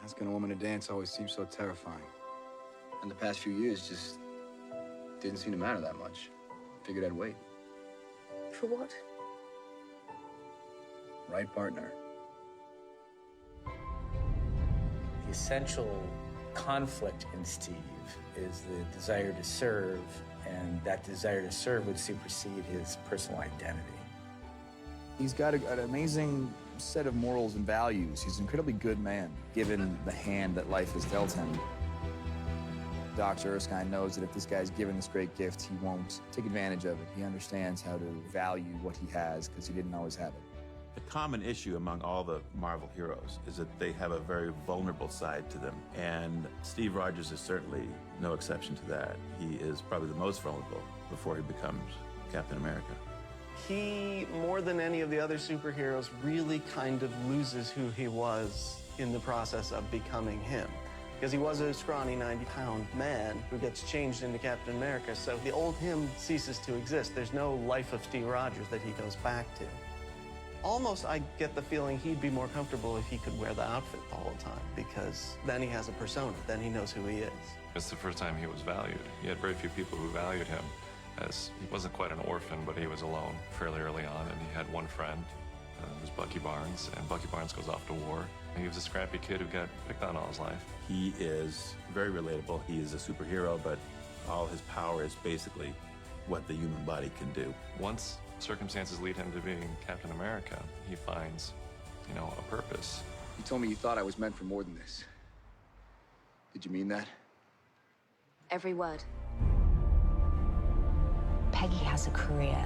Asking a woman to dance always seems so terrifying. And the past few years just didn't seem to matter that much. Figured I'd wait. For what? Right partner. The essential conflict in Steve is the desire to serve, and that desire to serve would supersede his personal identity. He's got an amazing set of morals and values. He's an incredibly good man, given the hand that life has dealt him. Dr. Erskine knows that if this guy's given this great gift, he won't take advantage of it. He understands how to value what he has, because he didn't always have it. The common issue among all the Marvel heroes is that they have a very vulnerable side to them, and Steve Rogers is certainly no exception to that. He is probably the most vulnerable before he becomes Captain America. He, more than any of the other superheroes, really kind of loses who he was in the process of becoming him. Because he was a scrawny 90-pound man who gets changed into Captain America, so the old him ceases to exist. There's no life of Steve Rogers that he goes back to. Almost, I get the feeling he'd be more comfortable if he could wear the outfit all the time, because then he has a persona, then he knows who he is. It's the first time he was valued. He had very few people who valued him, as he wasn't quite an orphan, but he was alone fairly early on, and he had one friend, it was Bucky Barnes, and Bucky Barnes goes off to war. He was a scrappy kid who got picked on all his life. He is very relatable. He is a superhero, but all his power is basically what the human body can do. Once circumstances lead him to being Captain America, he finds, a purpose. You told me you thought I was meant for more than this. Did you mean that? Every word. Peggy has a career,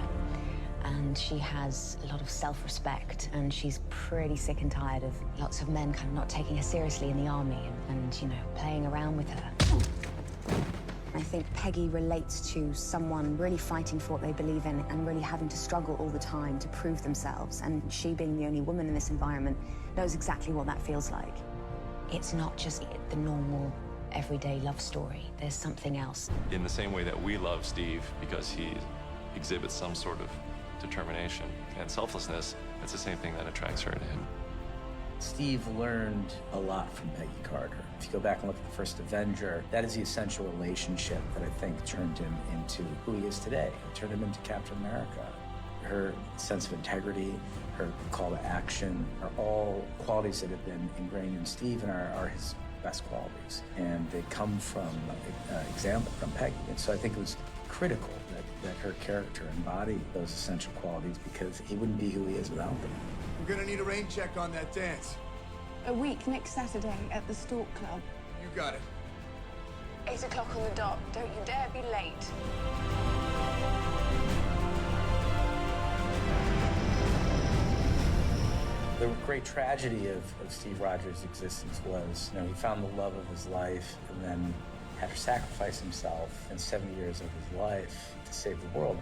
and she has a lot of self-respect, and she's pretty sick and tired of lots of men kind of not taking her seriously in the army and playing around with her. I think Peggy relates to someone really fighting for what they believe in and really having to struggle all the time to prove themselves. And she, being the only woman in this environment, knows exactly what that feels like. It's not just the normal, everyday love story. There's something else. In the same way that we love Steve because he exhibits some sort of determination and selflessness, it's the same thing that attracts her to him. Steve learned a lot from Peggy Carter. If you go back and look at the first Avenger, that is the essential relationship that I think turned him into who he is today. It turned him into Captain America. Her sense of integrity, her call to action are all qualities that have been ingrained in Steve and are his best qualities. And they come from example from Peggy. And so I think it was critical that her character embodied those essential qualities, because he wouldn't be who he is without them. We're gonna need a rain check on that dance. A week next Saturday at the Stork Club. You got it. 8 o'clock on the dot. Don't you dare be late. The great tragedy of Steve Rogers' existence was, he found the love of his life and then had to sacrifice himself in 70 years of his life to save the world.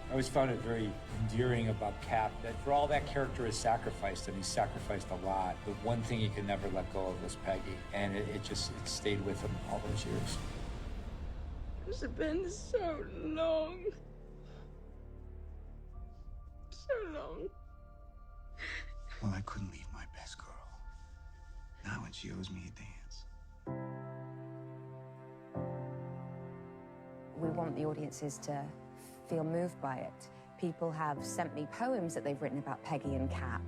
I always found it very endearing about Cap that for all that character has sacrificed, and he sacrificed a lot, the one thing he could never let go of was Peggy, and it stayed with him all those years. It's been so long. So long. Well, I couldn't leave my best girl. Not when she owes me a dance. We want the audiences to feel moved by it. People have sent me poems that they've written about Peggy and Cap,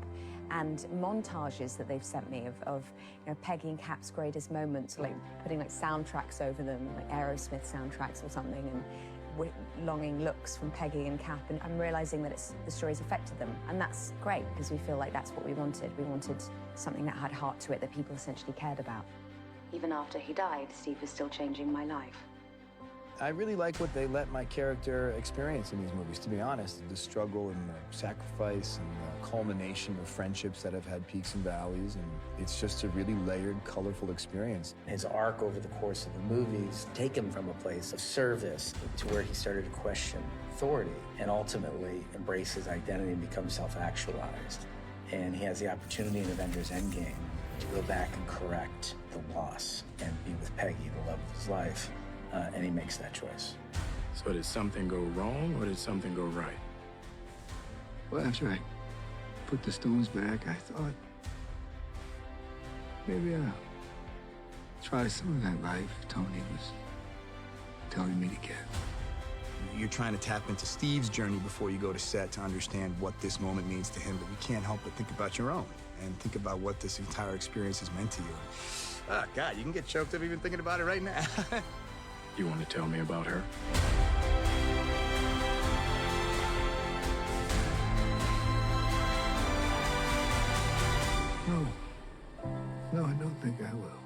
and montages that they've sent me of Peggy and Cap's greatest moments, like putting soundtracks over them, like Aerosmith soundtracks or something, and longing looks from Peggy and Cap, and I'm realizing that the story's affected them, and that's great because we feel like that's what we wanted. We wanted something that had heart to it, that people essentially cared about. Even after he died, Steve was still changing my life. I really like what they let my character experience in these movies, to be honest. The struggle and the sacrifice and the culmination of friendships that have had peaks and valleys, and it's just a really layered, colorful experience. His arc over the course of the movies take him from a place of service to where he started to question authority and ultimately embrace his identity and become self-actualized. And he has the opportunity in Avengers Endgame to go back and correct the loss and be with Peggy, the love of his life. And he makes that choice. So did something go wrong or did something go right? Well, after I put the stones back, I thought maybe Try some of that life Tony was telling me to get. You're trying to tap into Steve's journey before you go to set to understand what this moment means to him, but you can't help but think about your own and think about what this entire experience has meant to you. Oh, God, you can get choked up even thinking about it right now. You want to tell me about her? No. No, I don't think I will.